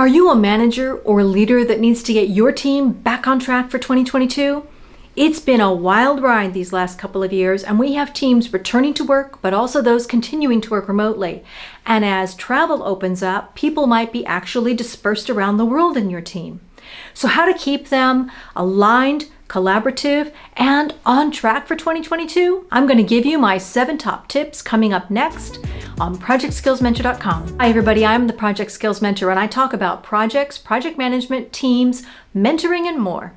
Are you a manager or leader that needs to get your team back on track for 2022? It's been a wild ride these last couple of years, and we have teams returning to work, but also those continuing to work remotely. And as travel opens up, people might be actually dispersed around the world in your team. So how to keep them aligned, collaborative, and on track for 2022? I'm going to give you my 7 top tips coming up next on ProjectSkillsMentor.com. Hi everybody, I'm the Project Skills Mentor, and I talk about projects, project management, teams, mentoring, and more.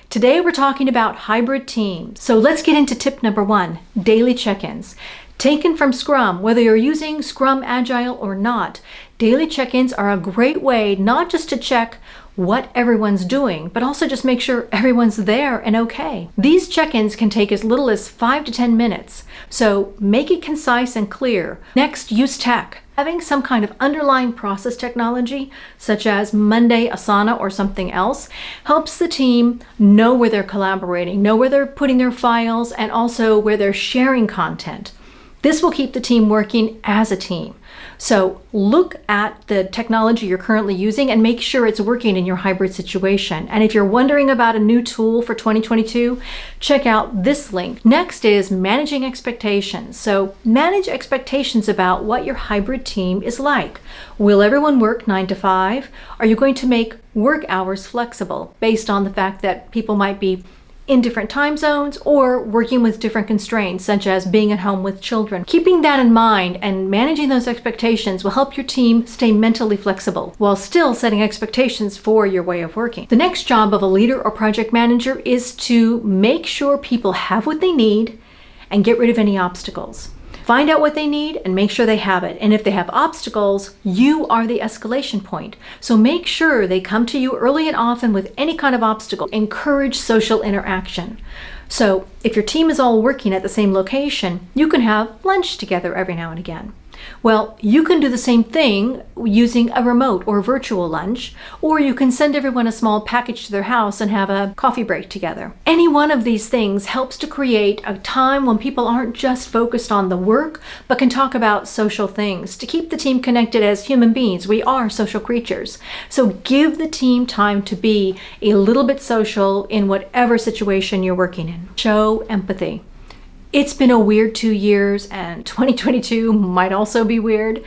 Today we're talking about hybrid teams. So let's get into tip number 1, daily check-ins. Taken from Scrum, whether you're using Scrum Agile or not, daily check-ins are a great way not just to check what everyone's doing, but also just make sure everyone's there and okay. These check-ins can take as little as 5 to 10 minutes, so make it concise and clear. Next, use tech. Having some kind of underlying process technology, such as Monday, Asana, or something else, helps the team know where they're collaborating, know where they're putting their files, and also where they're sharing content. This will keep the team working as a team. So look at the technology you're currently using and make sure it's working in your hybrid situation. And if you're wondering about a new tool for 2022, check out this link. Next is managing expectations. So manage expectations about what your hybrid team is like. Will everyone work 9 to 5? Are you going to make work hours flexible based on the fact that people might be in different time zones or working with different constraints, such as being at home with children? Keeping that in mind and managing those expectations will help your team stay mentally flexible while still setting expectations for your way of working. The next job of a leader or project manager is to make sure people have what they need and get rid of any obstacles. Find out what they need and make sure they have it. And if they have obstacles, you are the escalation point. So make sure they come to you early and often with any kind of obstacle. Encourage social interaction. So if your team is all working at the same location, you can have lunch together every now and again. Well, you can do the same thing using a remote or virtual lunch, or you can send everyone a small package to their house and have a coffee break together. Any one of these things helps to create a time when people aren't just focused on the work, but can talk about social things to keep the team connected. As human beings, we are social creatures. So give the team time to be a little bit social in whatever situation you're working in. Show empathy. It's been a weird 2 years, and 2022 might also be weird.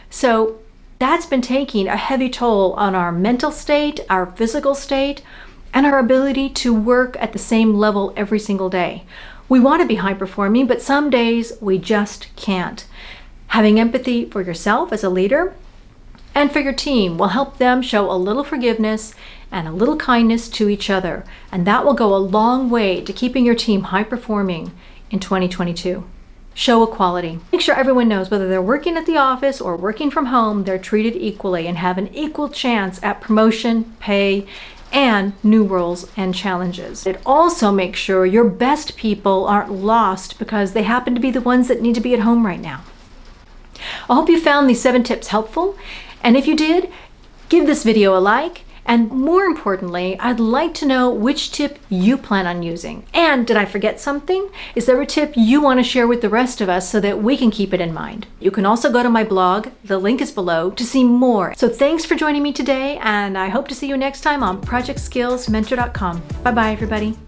So that's been taking a heavy toll on our mental state, our physical state, and our ability to work at the same level every single day. We want to be high performing, but some days we just can't. Having empathy for yourself as a leader and for your team will help them show a little forgiveness and a little kindness to each other. And that will go a long way to keeping your team high performing in 2022. Show equality. Make sure everyone knows whether they're working at the office or working from home, they're treated equally and have an equal chance at promotion, pay, and new roles and challenges. It also makes sure your best people aren't lost because they happen to be the ones that need to be at home right now. I hope you found these 7 tips helpful, and if you did, give this video a like. And more importantly, I'd like to know which tip you plan on using. And did I forget something? Is there a tip you want to share with the rest of us so that we can keep it in mind? You can also go to my blog, the link is below, to see more. So thanks for joining me today, and I hope to see you next time on ProjectSkillsMentor.com. Bye-bye, everybody.